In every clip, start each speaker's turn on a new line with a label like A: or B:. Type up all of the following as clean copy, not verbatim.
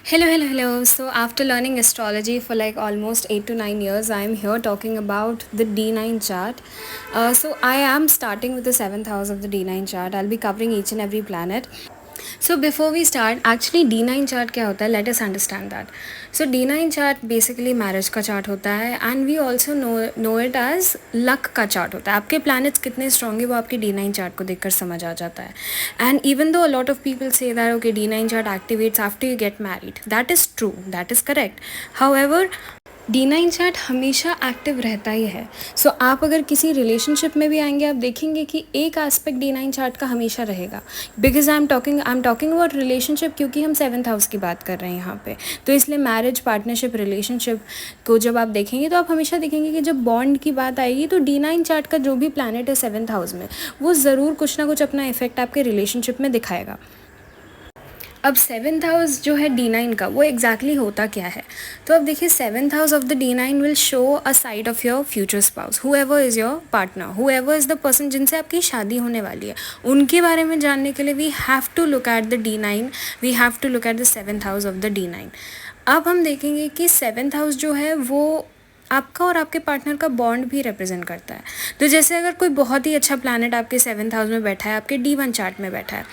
A: Hello, hello, hello. So, after learning astrology for like almost 8 to 9 years, I am here talking about the D9 chart. I am starting with the 7th house of the D9 chart. I'll be covering each and every planet. So before we start, actually D9 chart क्या होता है, let us understand that. So D9 chart basically marriage का chart होता है and we also know it as luck का chart होता है. आपके प्लैनेट्स कितने स्ट्रॉन्ग है वो आपके D9 चार्ट को देखकर समझ आ जाता है. And even though a lot of people say that okay D9 chart activates after you get married, that is true, that is correct. However D9 chart हमेशा एक्टिव रहता ही है. सो आप अगर किसी रिलेशनशिप में भी आएंगे आप देखेंगे कि एक एस्पेक्ट D9 चार्ट का हमेशा रहेगा. Because I am talking about relationship, क्योंकि हम 7th हाउस की बात कर रहे हैं यहाँ पे. तो इसलिए मैरिज, पार्टनरशिप, रिलेशनशिप को जब आप देखेंगे तो आप हमेशा देखेंगे कि जब बॉन्ड की बात आएगी तो D9 चार्ट का जो भी प्लैनेट है 7th हाउस में वो ज़रूर कुछ ना कुछ अपना इफेक्ट आपके रिलेशनशिप में दिखाएगा. अब 7th हाउस जो है D9 का वो एग्जैक्टली होता क्या है. तो अब देखिए 7th house of the D9 will show a side of your future spouse, whoever is your partner, whoever is the person जिनसे आपकी शादी होने वाली है. उनके बारे में जानने के लिए we have to look at the D9, we have to look at the 7th house of the D9. अब हम देखेंगे कि 7th हाउस जो है वो आपका और आपके पार्टनर का बॉन्ड भी रिप्रेजेंट करता है. तो जैसे अगर कोई बहुत ही अच्छा प्लैनेट आपके 7th हाउस में बैठा है, आपके D1 चार्ट में बैठा है,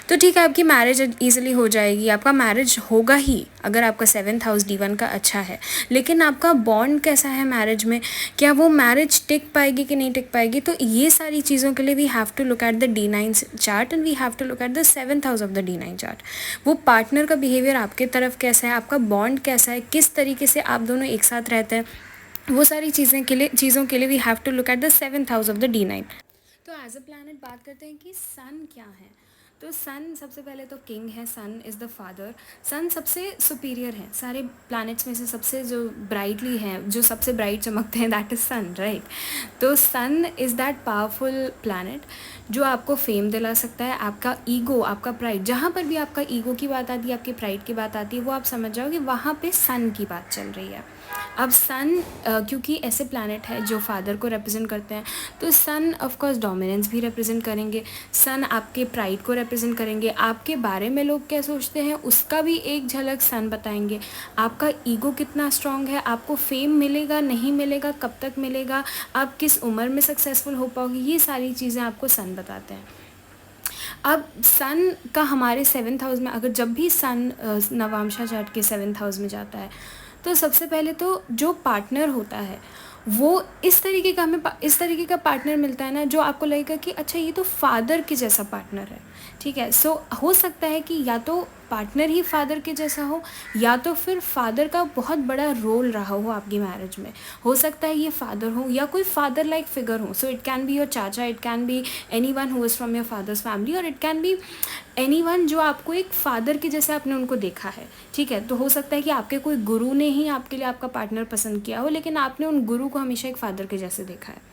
A: तो ठीक है आपकी मैरिज ईजिली हो जाएगी, आपका मैरिज होगा ही अगर आपका 7th हाउस D1 का अच्छा है. लेकिन आपका बॉन्ड कैसा है मैरिज में, क्या वो मैरिज टिक पाएगी कि नहीं टिक पाएगी, तो ये सारी चीज़ों के लिए we have to look at the D9 chart and we have to look at the 7th house of the D9 chart. वो पार्टनर का बिहेवियर आपके तरफ कैसा है, आपका बॉन्ड कैसा है, किस तरीके से आप दोनों एक साथ रहते हैं, वो सारी चीज़ों के लिए we have to look at the 7th house of the D9. तो एज अ प्लैनेट बात करते हैं कि सन क्या है. तो सन सबसे पहले तो किंग है, सन इज़ द फादर. सन सबसे सुपीरियर है सारे प्लैनेट्स में से, सबसे जो ब्राइटली हैं, जो सबसे ब्राइट चमकते हैं, दैट इज़ सन, राइट. तो सन इज़ दैट पावरफुल प्लैनेट जो आपको फेम दिला सकता है. आपका ईगो, आपका प्राइड, जहाँ पर भी आपका ईगो की बात आती है, आपकी प्राइड की बात आती है, वो आप समझ जाओ कि वहाँ पे सन की बात चल रही है. अब सन क्योंकि ऐसे प्लैनेट है जो फादर को रिप्रेजेंट करते हैं, तो सन ऑफकोर्स डोमिनेंस भी रिप्रेजेंट करेंगे, सन आपके प्राइड को रिप्रेजेंट करेंगे, आपके बारे में लोग क्या सोचते हैं उसका भी एक झलक सन बताएंगे. आपका ईगो कितना स्ट्रांग है, आपको फेम मिलेगा नहीं मिलेगा, कब तक मिलेगा, आप किस उम्र में सक्सेसफुल हो पाओगे, ये सारी चीज़ें आपको सन बताते हैं. अब सन का हमारे 7th हाउस में, अगर जब भी सन नवांशा चार्ट के 7th हाउस में जाता है, तो सबसे पहले तो जो पार्टनर होता है वो इस तरीके का, हमें इस तरीके का पार्टनर मिलता है ना जो आपको लगेगा कि अच्छा ये तो फादर के जैसा पार्टनर है. ठीक है, सो हो सकता है कि या तो पार्टनर ही फादर के जैसा हो, या तो फिर फादर का बहुत बड़ा रोल रहा हो आपकी मैरिज में. हो सकता है ये फादर हो या कोई फादर लाइक फिगर हो. So it can be your चाचा, it can be anyone who is from your father's family, और it can be anyone जो आपको एक फादर के जैसे आपने उनको देखा है. ठीक है, तो हो सकता है कि आपके कोई गुरु ने ही आपके लिए आपका पार्टनर पसंद किया हो, लेकिन आपने उन गुरु को हमेशा एक फादर के जैसे देखा है.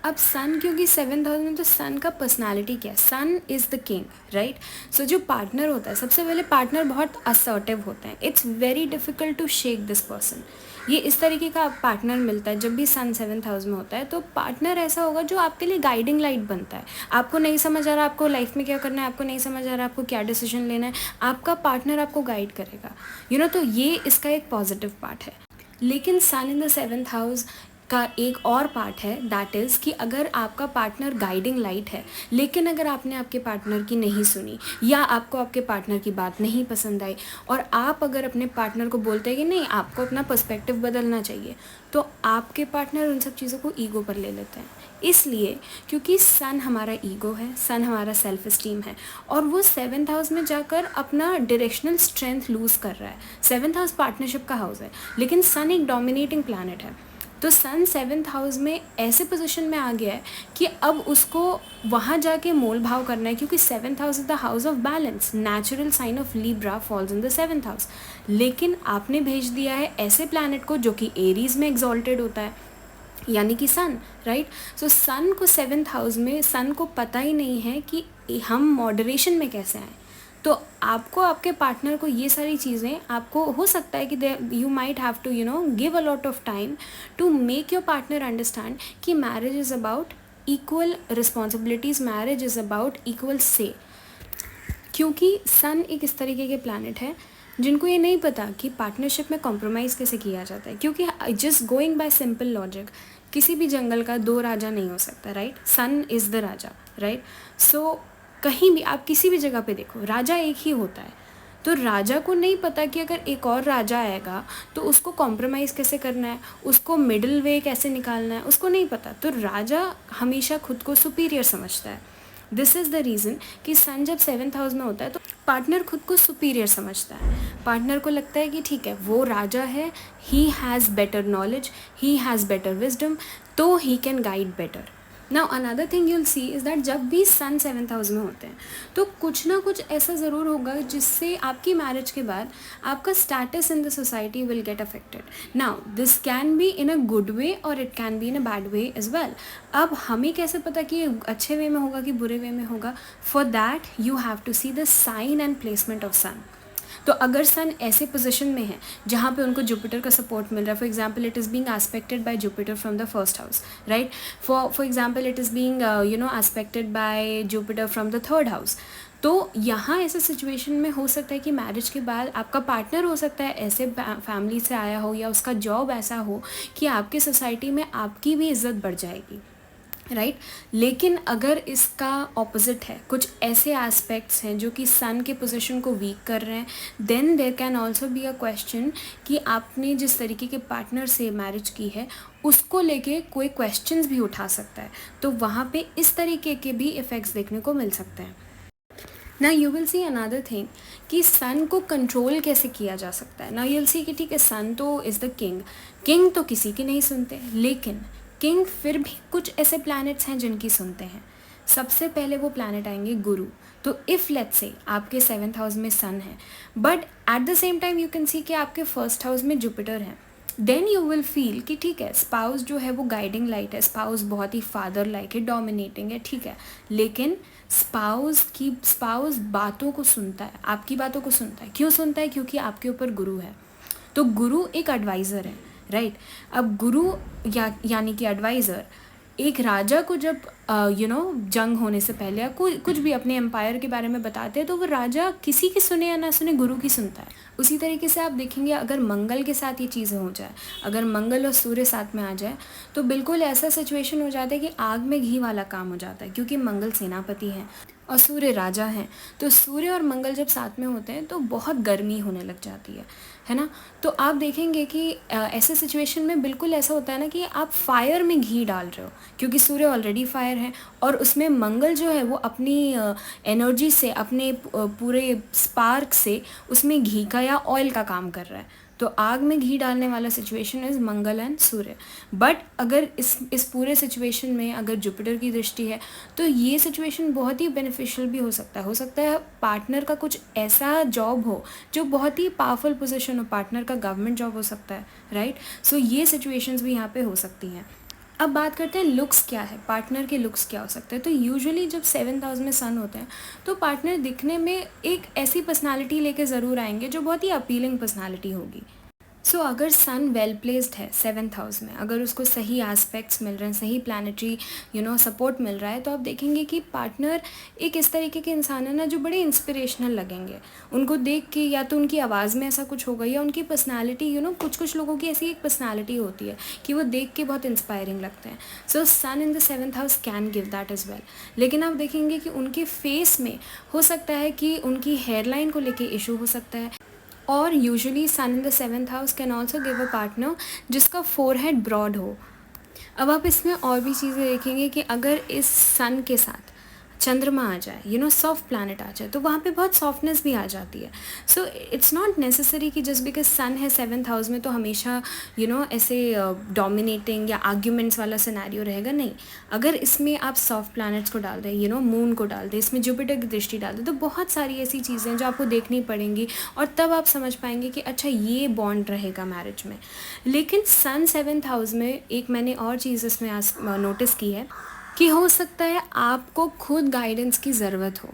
A: अब सन क्योंकि 7th हाउस में, तो सन का पर्सनालिटी क्या है, सन इज़ द किंग, राइट. सो जो पार्टनर होता है, सबसे पहले पार्टनर बहुत असर्टिव होते हैं. It's very difficult to shake this person. ये इस तरीके का पार्टनर मिलता है जब भी सन 7th हाउस में होता है. तो पार्टनर ऐसा होगा जो आपके लिए गाइडिंग लाइट बनता है. आपको नहीं समझ आ रहा आपको लाइफ में क्या करना है, आपको नहीं समझ आ रहा आपको क्या डिसीजन लेना है, आपका पार्टनर आपको गाइड करेगा, तो ये इसका एक पॉजिटिव पार्ट है. लेकिन सन इन द 7th हाउस का एक और पार्ट है, दैट इज़ कि अगर आपका पार्टनर गाइडिंग लाइट है, लेकिन अगर आपने आपके पार्टनर की नहीं सुनी, या आपको आपके पार्टनर की बात नहीं पसंद आई, और आप अगर अपने पार्टनर को बोलते हैं कि नहीं आपको अपना पर्सपेक्टिव बदलना चाहिए, तो आपके पार्टनर उन सब चीज़ों को ईगो पर ले लेते हैं. इसलिए क्योंकि सन हमारा ईगो है, सन हमारा सेल्फ इस्टीम है, और वो 7th हाउस में जाकर अपना डायरेक्शनल स्ट्रेंथ लूज़ कर रहा है. 7th हाउस पार्टनरशिप का हाउस है, लेकिन सन एक डोमिनेटिंग प्लैनेट है. तो सन 7th हाउस में ऐसे पोजीशन में आ गया है कि अब उसको वहाँ जाके मोल भाव करना है, क्योंकि 7th house is the house of balance, natural sign of Libra falls in the 7th house. लेकिन आपने भेज दिया है ऐसे प्लैनेट को जो कि एरीज में एग्जॉल्टेड होता है, यानी कि सन, राइट. सो सन को 7th हाउस में, सन को पता ही नहीं है कि हम मॉडरेशन में कैसे आएँ. तो आपको आपके पार्टनर को ये सारी चीज़ें, आपको हो सकता है कि you might have to give a lot of time to make your partner understand कि marriage is about equal responsibilities, marriage is about equal से. क्योंकि सन एक इस तरीके के प्लैनेट है जिनको ये नहीं पता कि पार्टनरशिप में कॉम्प्रोमाइज़ कैसे किया जाता है, क्योंकि just going by simple logic किसी भी जंगल का दो राजा नहीं हो सकता, right? Sun is the raja, right? So कहीं भी आप किसी भी जगह पे देखो, राजा एक ही होता है। तो राजा को नहीं पता कि अगर एक और राजा आएगा तो उसको कॉम्प्रोमाइज़ कैसे करना है, उसको मिडिल वे कैसे निकालना है, उसको नहीं पता। तो राजा हमेशा खुद को सुपीरियर समझता है। दिस इज़ द रीज़न कि सन जब 7th हाउस में होता है तो पार्टनर खुद को सुपीरियर समझता है। पार्टनर को लगता है कि ठीक है, वो राजा है, he has better knowledge, he has better wisdom, तो he can guide better. Now another thing you'll see is that जब भी सन 7th हाउस में होते हैं तो कुछ ना कुछ ऐसा ज़रूर होगा जिससे आपकी मैरिज के बाद आपका status in the society will get affected. Now this can be in a good way और it can be in a bad way as well. अब हमें कैसे पता कि ये अच्छे वे में होगा कि बुरे वे में होगा? For that you have to see the sign and placement of sun. तो अगर सन ऐसे पोजीशन में है जहाँ पे उनको जुपिटर का सपोर्ट मिल रहा है, for example it is being expected bye Jupiter from the first house, right? For example it is being expected bye Jupiter from the third house. तो यहाँ ऐसे सिचुएशन में हो सकता है कि मैरिज के बाद आपका पार्टनर हो सकता है ऐसे फैमिली से आया हो या उसका जॉब ऐसा हो कि आपके सोसाइटी में आपकी भी इज़्ज़त बढ़ जाएगी, राइट? लेकिन अगर इसका ऑपोजिट है, कुछ ऐसे एस्पेक्ट्स हैं जो कि सन के पोजीशन को वीक कर रहे हैं, then there can also be a question कि आपने जिस तरीके के पार्टनर से मैरिज की है उसको लेके कोई क्वेश्चंस भी उठा सकता है। तो वहाँ पे इस तरीके के भी इफ़ेक्ट्स देखने को मिल सकते हैं। ना you will see another thing कि सन को कंट्रोल कैसे किया जा सकता है। ना यू विल सी कि ठीक है, सन तो इज़ द किंग, किंग तो किसी की नहीं सुनते, लेकिन किंग फिर भी कुछ ऐसे प्लैनेट्स हैं जिनकी सुनते हैं। सबसे पहले वो प्लैनेट आएंगे गुरु। तो इफ़ लेट्स से आपके 7th हाउस में सन है but at the same time you can see कि आपके फर्स्ट हाउस में जुपिटर है, देन यू विल फील कि ठीक है, स्पाउस जो है वो गाइडिंग लाइट है, स्पाउस बहुत ही फादर लाइक है, डोमिनेटिंग है, ठीक है, लेकिन स्पाउस बातों को सुनता है, आपकी बातों को सुनता है। क्यों सुनता है? क्योंकि आपके ऊपर गुरु है। तो गुरु एक एडवाइज़र है, राइट? अब गुरु यानी कि एडवाइज़र एक राजा को जब जंग होने से पहले या कुछ भी अपने एम्पायर के बारे में बताते हैं तो वो राजा किसी की सुने या ना सुने, गुरु की सुनता है। उसी तरीके से आप देखेंगे अगर मंगल के साथ ये चीज़ें हो जाए, अगर मंगल और सूर्य साथ में आ जाए तो बिल्कुल ऐसा सिचुएशन हो जाता है कि आग में घी वाला काम हो जाता है, क्योंकि मंगल सेनापति हैं और सूर्य राजा हैं। तो सूर्य और मंगल जब साथ में होते हैं तो बहुत गर्मी होने लग जाती है ना? तो आप देखेंगे कि ऐसे सिचुएशन में बिल्कुल ऐसा होता है ना कि आप फायर में घी डाल रहे हो, क्योंकि सूर्य ऑलरेडी फायर है और उसमें मंगल जो है वो अपनी एनर्जी से, अपने पूरे स्पार्क से उसमें घी का या ऑयल का काम कर रहा है। तो आग में घी डालने वाला situation is Mangal and Surya. But अगर इस पूरे सिचुएशन में अगर जुपिटर की दृष्टि है तो ये सिचुएशन बहुत ही बेनिफिशियल भी हो सकता है पार्टनर का कुछ ऐसा जॉब हो जो बहुत ही पावरफुल पोजीशन हो, पार्टनर का गवर्नमेंट जॉब हो सकता है, राइट? सो ये सिचुएशंस भी यहाँ पे हो सकती हैं। अब बात करते हैं लुक्स क्या है, पार्टनर के लुक्स क्या हो सकते हैं। तो यूजुअली जब 7th हाउस में सन होते हैं तो पार्टनर दिखने में एक ऐसी पर्सनालिटी लेके ज़रूर आएंगे जो बहुत ही अपीलिंग पर्सनालिटी होगी। सो अगर सन वेल प्लेस्ड है 7th हाउस में, अगर उसको सही एस्पेक्ट्स मिल रहे हैं, सही प्लानिटरी सपोर्ट मिल रहा है, तो आप देखेंगे कि पार्टनर एक इस तरीके के इंसान है ना जो बड़े इंस्पिरेशनल लगेंगे। उनको देख के या तो उनकी आवाज़ में ऐसा कुछ होगा या उनकी पर्सनालिटी कुछ लोगों की ऐसी एक पर्सनालिटी होती है कि वो देख के बहुत इंस्पायरिंग लगते हैं। So sun in the 7th house can give that as well. लेकिन आप देखेंगे कि उनके फेस में हो सकता है कि उनकी हेयरलाइन को लेके इशू हो सकता है। और usually sun in the 7th house can also give a partner जिसका फोरहेड ब्रॉड हो। अब आप इसमें और भी चीज़ें देखेंगे कि अगर इस सन के साथ चंद्रमा आ जाए, सॉफ्ट प्लैनेट आ जाए, तो वहाँ पे बहुत सॉफ्टनेस भी आ जाती है। सो इट्स नॉट नेसेसरी कि जस्ट बिकॉज सन है 7th हाउस में तो हमेशा ऐसे डोमिनेटिंग या आर्ग्यूमेंट्स वाला सिनेरियो रहेगा, नहीं। अगर इसमें आप सॉफ्ट प्लैनेट्स को डाल दें, मून को डाल दें, इसमें जुपिटर की दृष्टि डाल दें, तो बहुत सारी ऐसी चीज़ें हैं जो आपको देखनी पड़ेंगी और तब आप समझ पाएंगे कि अच्छा ये बॉन्ड रहेगा मैरिज में। लेकिन सन 7th हाउस में एक मैंने और चीज़ इसमें नोटिस की है कि हो सकता है आपको खुद गाइडेंस की ज़रूरत हो।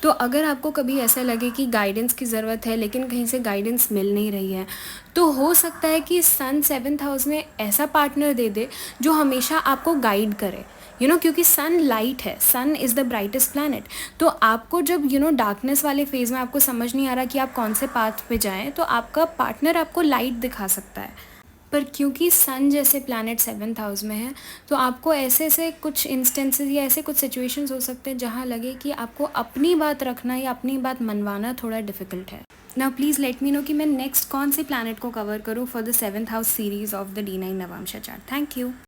A: तो अगर आपको कभी ऐसा लगे कि गाइडेंस की ज़रूरत है लेकिन कहीं से गाइडेंस मिल नहीं रही है, तो हो सकता है कि सन 7th हाउस में ऐसा पार्टनर दे दे जो हमेशा आपको गाइड करे, क्योंकि सन लाइट है, सन इज़ द ब्राइटेस्ट प्लैनेट। तो आपको जब डार्कनेस वाले फेज़ में आपको समझ नहीं आ रहा कि आप कौन से पाथ पे जाएं, तो आपका पार्टनर आपको लाइट दिखा सकता है। पर क्योंकि सन जैसे प्लैनेट सेवन्थ हाउस में है, तो आपको ऐसे ऐसे कुछ इंस्टेंसेस या ऐसे कुछ सिचुएशंस हो सकते हैं जहाँ लगे कि आपको अपनी बात रखना या अपनी बात मनवाना थोड़ा डिफिकल्ट है। Now please let me know कि मैं नेक्स्ट कौन से प्लैनेट को कवर करूँ for the seventh house series of the D9 navamsha chart. Thank you.